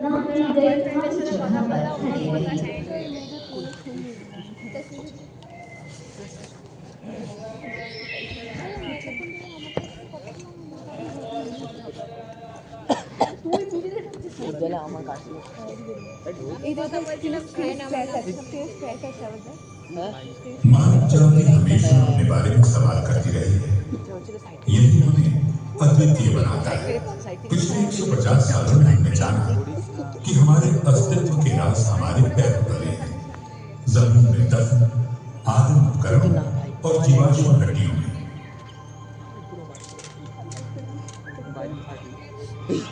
ना कहीं गई हर जगह पर खड़ी रही। উজ্জ্বলা আমার কাছে এই কথা বলছিলাম ফ্রেন্ড আমার স্টেজ ক্র্যাশ আছে আমাদের मानव जाति हमेशा अपने बारे में सवाल करती रही है। यही हमें अद्वितीय बनाता है। पिछले 150 सालों में हमने जाना कि हमारे अस्तित्व के राज हमारे पैरों तले हैं, जमीन में दफन, आदिम उपकरणों और जीवाश्म हड्डियों में।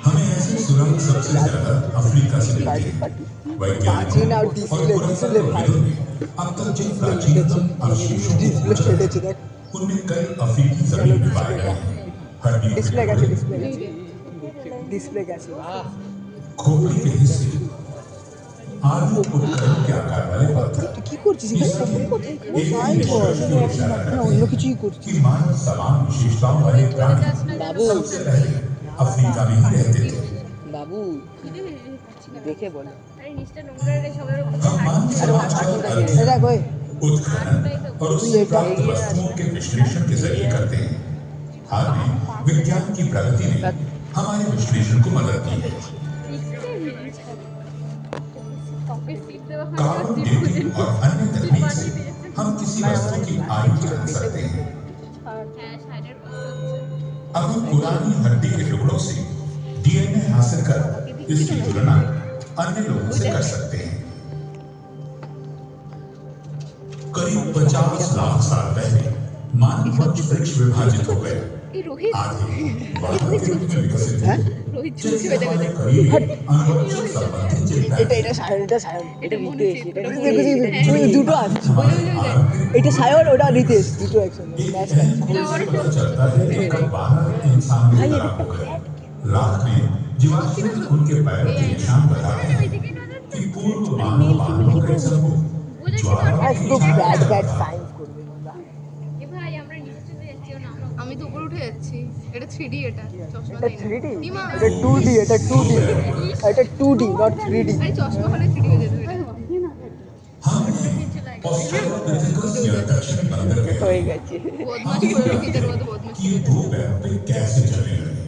हमें ऐसे सुरंग सबसे ज्यादा अफ्रीका से मिलती है। वैज्ञानिकों और पुरातत्वविदों ने अब तक जिन प्राचीनतम अवशेषों को खोजा है, उनमें कई अफ्रीकी जमीन में पाए गए हैं। हड्डियों खोपड़ी के हिस्से, आदिम उपकरणों के आकार वाले पत्थर, कि मानव समान विशेषताओं वाले प्राणी सबसे पहले अफ्रीका में ही रहते थे। बाबू देखे बोलो हम मानव समाज का उत्खनन और उससे प्राप्त वस्तुओं के विश्लेषण के जरिए करते हैं। हाल में विज्ञान की प्रगति ने हमारे विश्लेषण को मदद की है। कार्बन डेटिंग और अन्य तकनीक से हम किसी वस्तु की आयु जान सकते हैं। अब हम पुरानी हड्डी के टुकड़ों से डीएनए हासिल कर इसकी तुलना अन्य लोगों से कर सकते हैं। करीब 50 लाख साल पहले मानव वंश वृक्ष विभाजित हो गए। आधे बानर के रूप में विकसित हुए, जिनसे हमारे करीबी अनुवंशिक संबंधित चिंता এটা রিतेশ দুটো আছে এটা সায়র ওটা রিতেশ দুটো একসাথে ম্যাচ पता चलता है कि कब बानर इंसान की तरह हो गए। रात में जीवाश्म उनके पैरों के निशान बताते हैं कि पूर्व मानव बानरों के समूह একদম ব্যাড ব্যাড সাইন্স করবে আমি তো উপরে উঠে যাচ্ছি এটা 3D এটা চশমা এটা 3D এটা 2D এটা 2D এটা 2D নট 3D আরে চশমা হলে 3D হয়ে যেত এটা হয়ে গেছে বদমাশি করে রেখেছে মতো বদমাশি कैसे चलने लगे।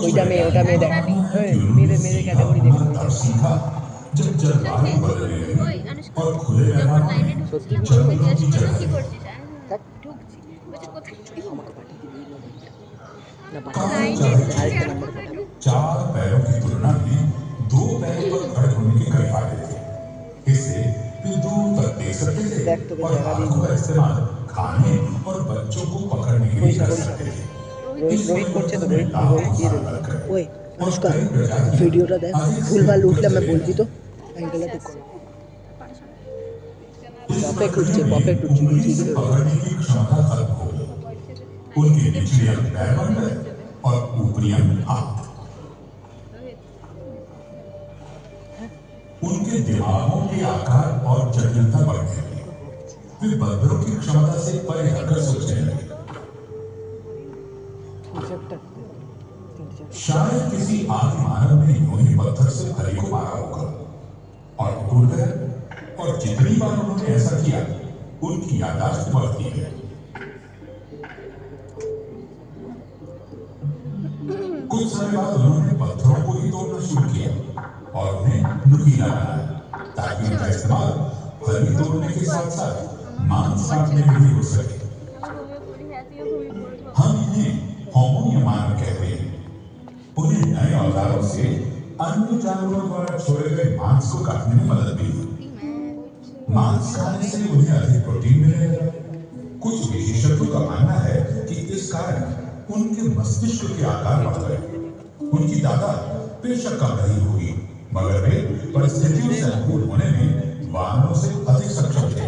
ওইটা মেয়ে দেখ মেরে ক্যাটাগরি দেখ जब जलवायु बदलने लगी और खुले मैदानों में जानवरों की जगह चार पैरों की तुलना में 2 पैरों पर खड़े होने के कई फायदे थे। इससे वे दूर तक देख सकते थे और हाथों का इस्तेमाल खाने और बच्चों को पकड़ने के लिए कर सकते थे। रोहित করছে তো रोहित ওই অনুষ্কা ভিডিওটা দেখ ভুলভাল উঠলে मैं बोलबी तो एंगल ठीक करो परफेक्ट उठছে ठीक है पकड़ने की क्षमता खत्म हो गई। उनके निचले अंग पैर बन गए और ऊपरी अंग हाथ। उनके दिमागों के आकार और जटिलता बढ़ गई। वे बंदरों की क्षमता से परे हटकर सोचने लगे। शायद किसी आदि मानव ने यूं ही पत्थर से हरी को मारा होगा और टूट गए। और जितनी बार उन्होंने ऐसा किया उनकी याददाश्त बढ़ती है। कुछ समय बाद उन्होंने पत्थरों को ही तोड़ना शुरू किया और उन्हें नुकीला बनाया ताकि उनका इस्तेमाल हरी तोड़ने के साथ साथ मांस काटने में भी हो सके। हम इन्हें होमो कहते हैं। उन्हें नए औजारों से अन्य जानवरों द्वारा छोड़े गए मांस को काटने में मदद मिली। मांस खाने से उन्हें अधिक प्रोटीन मिलेगा। कुछ विशेषज्ञों का मानना है कि इस कारण उनके मस्तिष्क के आकार बढ़ गए। उनकी ताकत बेशक कम नहीं हुई, मगर वे परिस्थितियों से अनुकूल होने में वानरों से अधिक सक्षम थे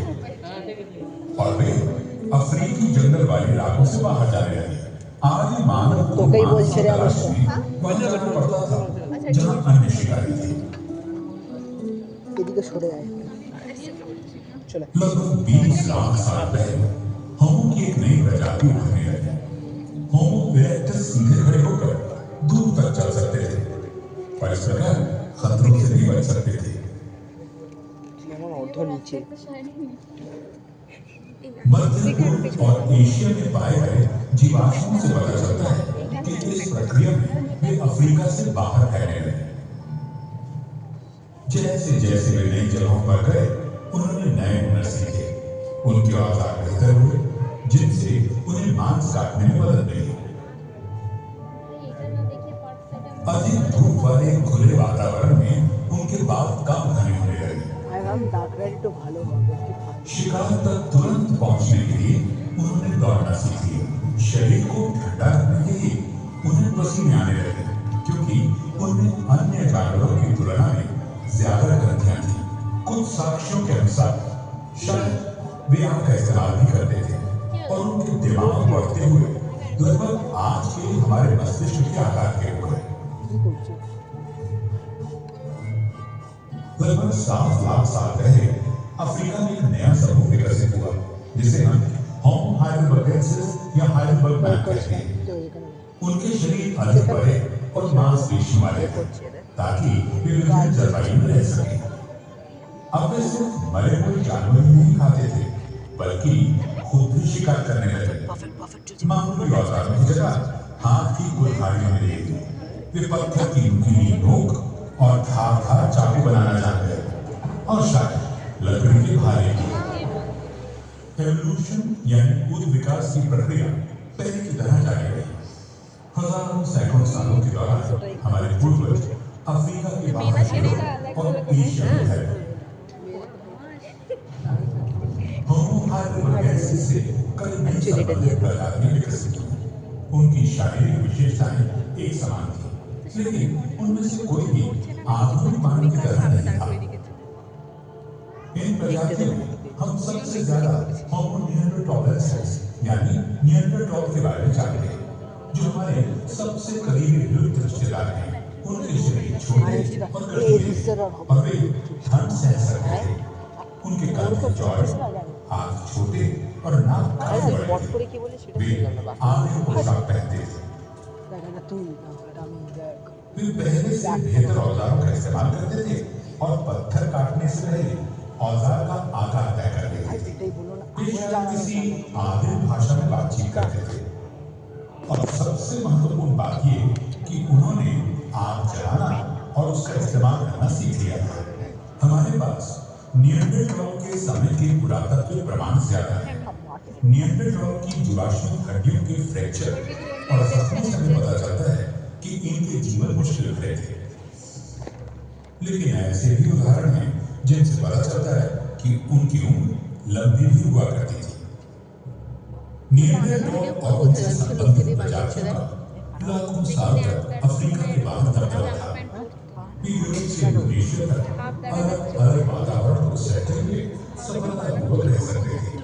और वे अफ्रीकी जंगल वाले इलाकों से बाहर जाने लगे। आदि मानव को तलाश में वहां जाना पड़ता था जहां अन्य शिकारी थे। लगभग 20 लाख साल पहले होमो की एक नई प्रजाति उभरने लगी। होमो इरेक्टस सीधे खड़े होकर दूर तक चल सकते थे, पर इस प्रकार खतरों बहुत नीचे। मध्य पूर्व और एशिया में पाए गए जीवाश्मों से पता चलता है कि इस प्रक्रिया में वे अफ्रीका से बाहर फैलने लगे। जैसे जैसे वे नई जगहों पर गए उन्होंने नए हुनर सीखे, उनके औजार बेहतर हुए जिनसे उन्हें मांस काटने में मदद मिली। अधिक धूप वाले खुले वातावरण में उनके बाल कम घने होने लगे। शिकार तक तुरंत पहुंचने के लिए उन्होंने दौड़ना सीख लिया। शरीर को ठंडा रखने के लिए उन्हें पसीने आने लगे क्योंकि उनमें अन्य जानवरों की तुलना में ज्यादा ग्रंथियां थी। कुछ साक्ष्यों के अनुसार शायद वे आग का इस्तेमाल भी करते थे और उनके दिमाग बढ़ते हुए लगभग आज के हमारे मस्तिष्क के आकार के हो गए। लगभग 7 लाख साल पहले अफ्रीका में एक नया समूह विकसित हुआ जिसे हम होमो हाइडेलबर्गेंसिस या हाइडेलबर्ग मैन कहते हैं। उनके शरीर अधिक बड़े और मांसपेशियों वाले थे ताकि वे विभिन्न जलवायु में रह सकें। अब वे सिर्फ मरे हुए जानवर ही नहीं खाते थे बल्कि खुद भी शिकार करने लगे। मामूली औजारों की जगह हाथ की कुल्हाड़ियों में ले ली। वे पत्थर की नुकीली नोक और धारदार चाकू बनाना जान गए और शायद लकड़ी के भाले की। एवोल्यूशन यानी कूद विकास की प्रक्रिया पहले की तरह जारी रही। हजारों सैकड़ों सालों के दौरान हमारे पूर्वज अफ्रीका के बाहर और एशिया में फैले। होमो हाइडेलबर्गेंसिस से कई नई संबंधित प्रजातियां विकसित हुई। उनकी शारीरिक विशेषताएं एक समान थी लेकिन उनमें से कोई भी आधुनिक मानव की तरह नहीं था। इन प्रजातियों में हम सबसे ज्यादा होमो निएंडरथालेंसिस यानी निएंडरथॉल के बारे में जानते हैं जो हमारे सबसे करीबी विलुप्त रिश्तेदार हैं। उनके शरीर छोटे और कटीले और वे ठंड सह सकते थे। उनके कंधे चौड़े, हाथ छोटे और नाक काफी बड़े थे। वे आधे पोशाक पहनते थे। वे पहले से बेहतर औजारों का इस्तेमाल करते थे और पत्थर काटने से पहले औजार का आकार तय कर लेते थे। वे शायद किसी आदिम भाषा में बातचीत करते थे और सबसे महत्वपूर्ण बात ये कि उन्होंने आग जलाना और उसका इस्तेमाल करना सीख लिया था। हमारे पास निएंडरथॉल के समय के पुरातत्व प्रमाण ज्यादा है। निएंडरथॉल की जीवाश्म हड्डियों के फ्रैक्चर और जख्मों से हमें पता चलता है कि इनके जीवन मुश्किल रहे थे। लेकिन ऐसे भी उदाहरण हैं जिनसे पता चलता है कि उनकी उम्र लंबी भी हुआ करती थी। निएंडरथॉल और उनसे संबंधित प्रजातियों का लाखों साल तक अफ्रीका के बाहर दबदबा था। यूरोप से इंडोनेशिया तक अलग अलग वातावरण को सहते हुए सफलतापूर्वक रह सकते थे।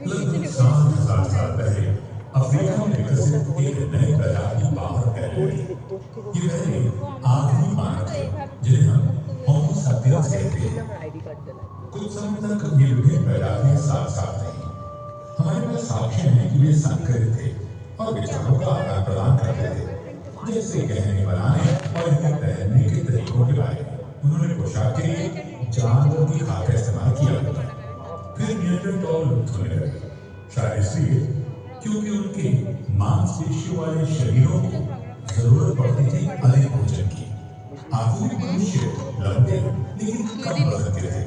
लगभग 7,000 साल पहले अफ्रीका में विकसित एक नई प्रजाति बाहर फैल गई। ये पहले आधुनिक मानव थे जिन्हें हम होमो सैपियंस कहते हैं। कुछ समय तक ये विभिन्न प्रजातियां साथ साथ रहीं। हमारे पास साक्ष्य है कि वे संकरित थे और विचारों का आदान प्रदान करते थे, जैसे गहने बनाने और इन्हें पहनने के तरीकों के बारे में। उन्होंने पोशाक के लिए जानवर की खाल का इस्तेमाल किया। फिर निएंडरथॉल लुप्त होने लगे, शायद इसलिए क्योंकि उनके मांसपेशियों वाले शरीरों को जरूरत पड़ती थी अधिक भोजन की। आधुनिक मनुष्य लंबे लेकिन कम वजन के थे।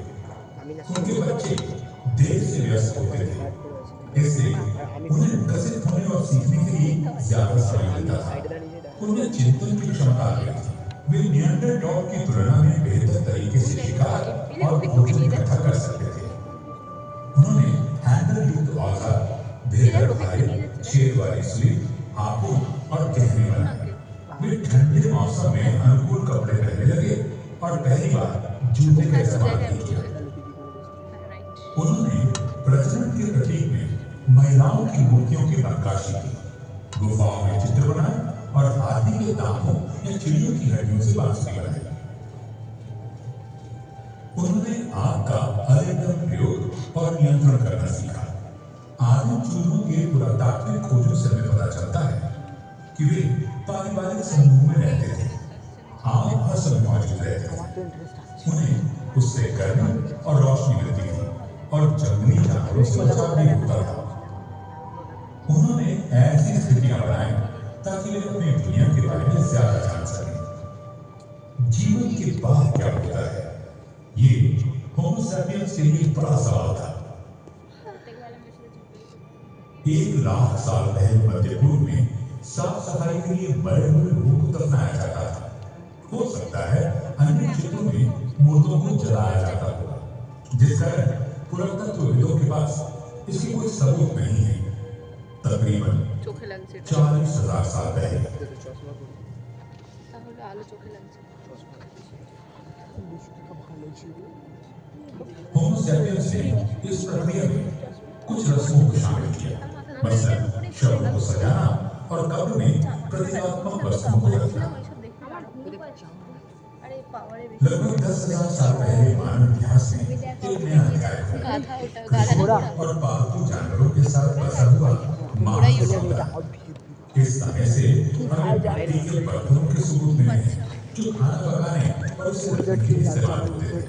उनके बच्चे देर से व्यस्त होते थे, इससे उन्हें विकसित होने और सीखने के लिए ज्यादा समय मिलता था। उनमें चिंतन की क्षमता आ गई थी। वे निएंडरथॉल की तुलना में बेहतर तरीके से शिकार और भोजन इकट्ठा कर सकते थे। उन्होंने हैंडल युक्त औजार, बेहतर भाले, छेद वाली सुई, हाथों और गहने बनाए। वे ठंडे मौसम में अनुकूल कपड़े पहनने लगे और पहली बार जूते का इस्तेमाल नहीं किया। उन्होंने प्रजनन के प्रतीक में महिलाओं की मूर्तियों की नक्काशी की, गुफाओं में चित्र बनाए और हाथी के दांतों या चिड़ियों की हड्डियों से बांसुरी बनाई। उन्होंने आग का अधिकतम प्रयोग और नियंत्रण करना सीखा। आदिम चूहों के पुरातात्विक खोजों से हमें पता चलता है कि वे पारिवारिक समूह में रहते थे। आग आपस में मौजूद रहते थे। उन्हें उससे गर्मी और रोशनी मिलती थी और जंगली जानवरों से बचाव भी होता था। उन्होंने ऐसी स्थितियां बनाई ताकि वे अपनी दुनिया के बारे में ज्यादा जान सकें। जीवन के बाद क्या होता है, ये होमो सैपियंस के लिए बड़ा सवाल था। 1 लाख साल पहले मध्य पूर्व में साफ सफाई के लिए बड़े हुए लोगों को दफनाया जाता था। हो सकता है अन्य क्षेत्रों में मुर्दों को जलाया जाता होगा, जिस कारण पुरातत्वविदों के पास इसकी कोई सबूत नहीं है। तकरीबन 40,000 साल पहले होमो सैपियंस ने इस प्रक्रिया में कुछ रस्मों को शामिल किया, मसलन शवों को सजाना और कब्र में प्रतीकात्मक वस्तुओं को रखना। लगभग 10,000 साल पहले मानव इतिहास में एक नया अध्याय खुला। और पालतू जानवरों के साथ बसा हुआ मांस का। इस समय से हमें मिट्टी के बर्तनों के सबूत मिले हैं जो खाना पकाने और उसे रखने के लिए इस्तेमाल होते थे।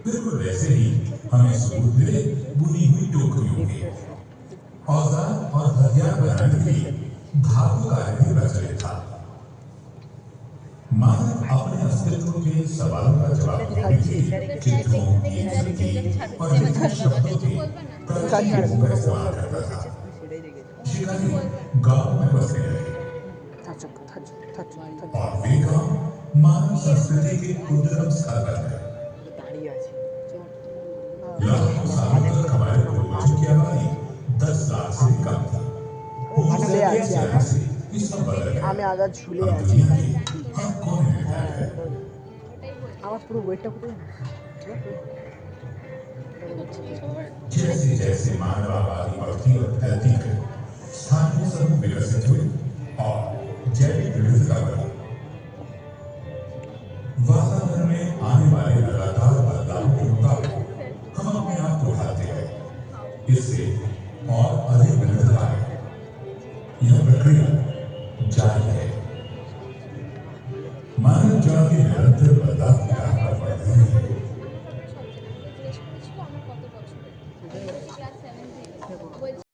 बिल्कुल वैसे ही हमें सबूत मिले बुनी हुई टोकरियों के। औजार और हथियार बनाने के लिए धातु कार्य भी प्रचलित था। मानव अपने अस्तित्व के सवालों का जवाब देने के लिए चित्रों, गीतों और लिखित शब्दों के प्राचीन रूपों का इस्तेमाल करता था। शिकारी गांव में बसने लगे और वे गांव मानव संस्कृति के उद्गम स्थल बन गए। लाखों सालों तक हमारे पूर्वजों की आबादी 10 लाख से भी कम थी। আমি আগে ঝুলে আছি আমার পুরো ওয়েটটা কোথায় जैसे जैसे मानव आबादी बढ़ती और फैलती गई, स्थानीय समूह विकसित हुए और जैविक विविधता बढ़ी। वातावरण में आने वाले लगातार बदलाव के मुताबिक हम अपने आप को ढालते गए, इससे और अधिक विविधता आई। यह प्रक्रिया जारी है।